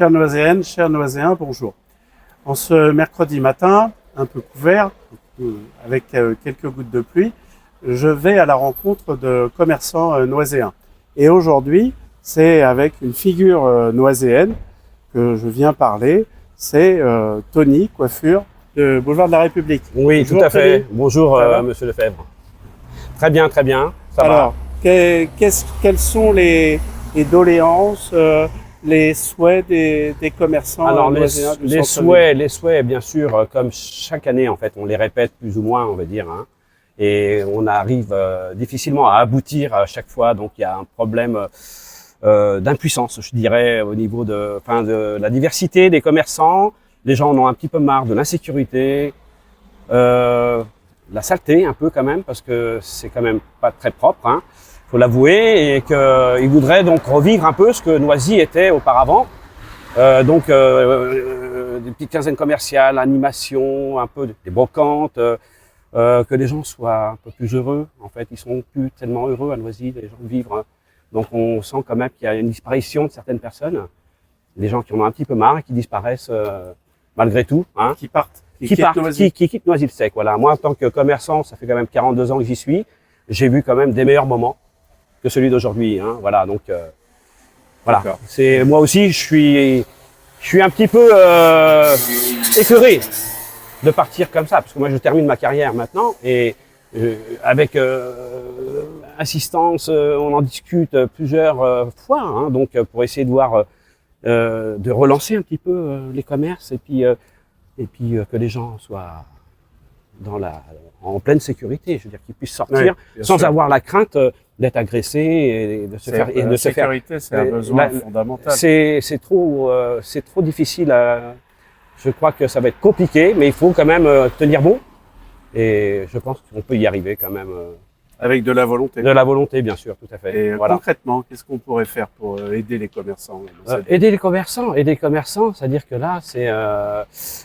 Chers Noiséennes, chers Noiséens, bonjour. En ce mercredi matin, un peu couvert, avec quelques gouttes de pluie, je vais à la rencontre de commerçants noiséens. Et aujourd'hui, c'est avec une figure noiséenne que je viens parler, c'est Tony, coiffure de Boulevard de la République. Oui, Bonjour, tout à fait. Tony. Bonjour, Monsieur Lefebvre. Très bien, très bien. Ça Alors, va. quelles sont les doléances, les souhaits des commerçants Alors, noiséens du les centre-ville? souhaits, bien sûr, comme chaque année, en fait, on les répète plus ou moins, on va dire, hein, et on arrive difficilement à aboutir à chaque fois. Donc, il y a un problème d'impuissance, je dirais, au niveau de la diversité des commerçants. Les gens en ont un petit peu marre de l'insécurité, la saleté un peu quand même, parce que c'est quand même pas très propre, hein, faut l'avouer, et qu'ils voudraient donc revivre un peu ce que Noisy était auparavant. Des petites quinzaines commerciales, animation, un peu des brocantes, que les gens soient un peu plus heureux. En fait, ils sont plus tellement heureux à Noisy, les gens vivent. Hein. Donc on sent quand même qu'il y a une disparition de certaines personnes, des gens qui en ont un petit peu marre et qui disparaissent malgré tout. Hein. Qui partent, Qui quittent Noisy-le-Sec. Voilà. Moi, en tant que commerçant, ça fait quand même 42 ans que j'y suis. J'ai vu quand même des meilleurs moments que celui d'aujourd'hui. Hein. Voilà. Donc voilà. C'est moi aussi, je suis un petit peu écœuré de partir comme ça, parce que moi, je termine ma carrière maintenant et avec assistance, on en discute plusieurs fois. Hein. Donc pour essayer de voir, de relancer un petit peu les commerces et puis que les gens soient en pleine sécurité, je veux dire qu'ils puissent sortir sans avoir la crainte d'être agressés et de se faire la sécurité, c'est un besoin fondamental. C'est trop difficile. Je crois que ça va être compliqué, mais il faut quand même tenir bon. Et je pense qu'on peut y arriver quand même. Avec de la volonté. De la volonté, bien sûr, tout à fait. Et voilà. Concrètement, qu'est-ce qu'on pourrait faire pour aider les commerçants aider les commerçants, c'est-à-dire que là,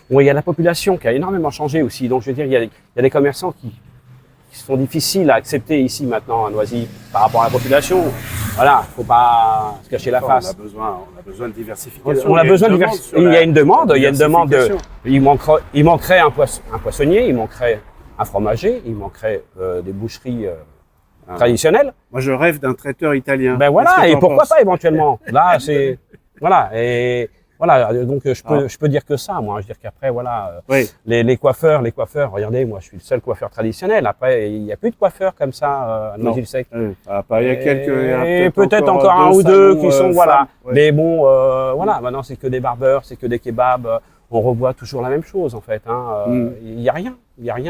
bon, il y a la population qui a énormément changé aussi. Donc, je veux dire, il y a des commerçants qui sont difficiles à accepter ici maintenant à Noisy par rapport à la population. Voilà, faut pas se cacher la face. On a besoin de diversification. On a besoin de diversification. Il y a une demande. Il manquerait un poissonnier, il manquerait un fromager, il manquerait des boucheries traditionnelles. Moi, je rêve d'un traiteur italien. Ben voilà, et pourquoi pas éventuellement. Là, c'est voilà, et voilà. Donc je peux dire que ça, moi. Je veux dire qu'après, voilà, les coiffeurs. Regardez, moi, je suis le seul coiffeur traditionnel. Après, il n'y a plus de coiffeurs comme ça à Noisy-le-Sec. Il y a quelques. Et peut-être encore un ou deux qui sont voilà. Mais bon, voilà. Maintenant, c'est que des barbeurs, c'est que des kebabs. On revoit toujours la même chose en fait. Hein. Il y a rien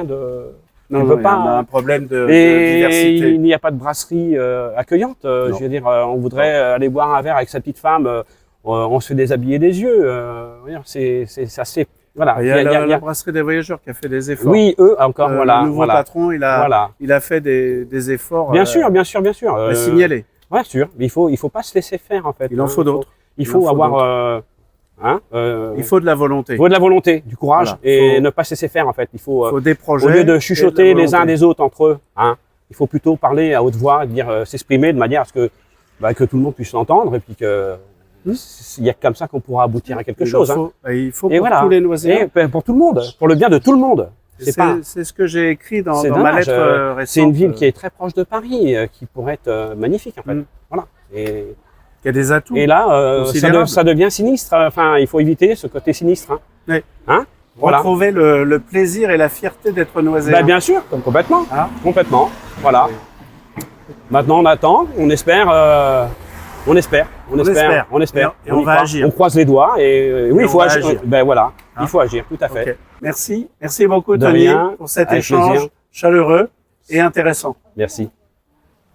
de. Non, on a un problème de diversité. Il n'y a pas de brasserie accueillante. Je veux dire, on voudrait aller boire un verre avec sa petite femme. On se fait déshabiller des yeux. C'est assez. Voilà. Il y a la brasserie des voyageurs qui a fait des efforts. Oui, eux encore. Voilà. Le nouveau patron, il a fait des efforts. Bien sûr. Signalés. Bien sûr. Mais il faut pas se laisser faire en fait. Il en faut d'autres. Il faut avoir. Il faut de la volonté. Il faut de la volonté, du courage et ne pas se laisser faire en fait. Il faut des projets. Au lieu de chuchoter les uns des autres entre eux, hein, il faut plutôt parler à haute voix, s'exprimer de manière à ce que tout le monde puisse l'entendre et puis que il y a comme ça qu'on pourra aboutir à quelque chose. Il faut pour tous les Noiséens. Et pour tout le monde, pour le bien de tout le monde. C'est ce que j'ai écrit dans ma lettre récente. C'est une ville qui est très proche de Paris, qui pourrait être magnifique en fait. Voilà. Il y a des atouts. Et là, ça devient sinistre. Enfin, il faut éviter ce côté sinistre. Hein. Oui. Hein retrouver le plaisir et la fierté d'être Noiséen. Bien sûr, complètement. Complètement. Voilà. Oui. Maintenant, on attend, on espère. On espère. Et on va agir. On croise les doigts et oui, il faut agir. Voilà, il faut agir, tout à fait. Okay. Merci beaucoup Tony pour cet échange chaleureux et intéressant. Merci.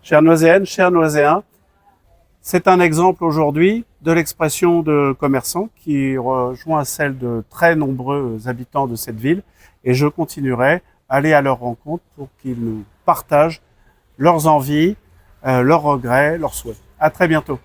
Chères Noiséennes, chers Noiséens, c'est un exemple aujourd'hui de l'expression de commerçants qui rejoint celle de très nombreux habitants de cette ville et je continuerai à aller à leur rencontre pour qu'ils nous partagent leurs envies, leurs regrets, leurs souhaits. À très bientôt.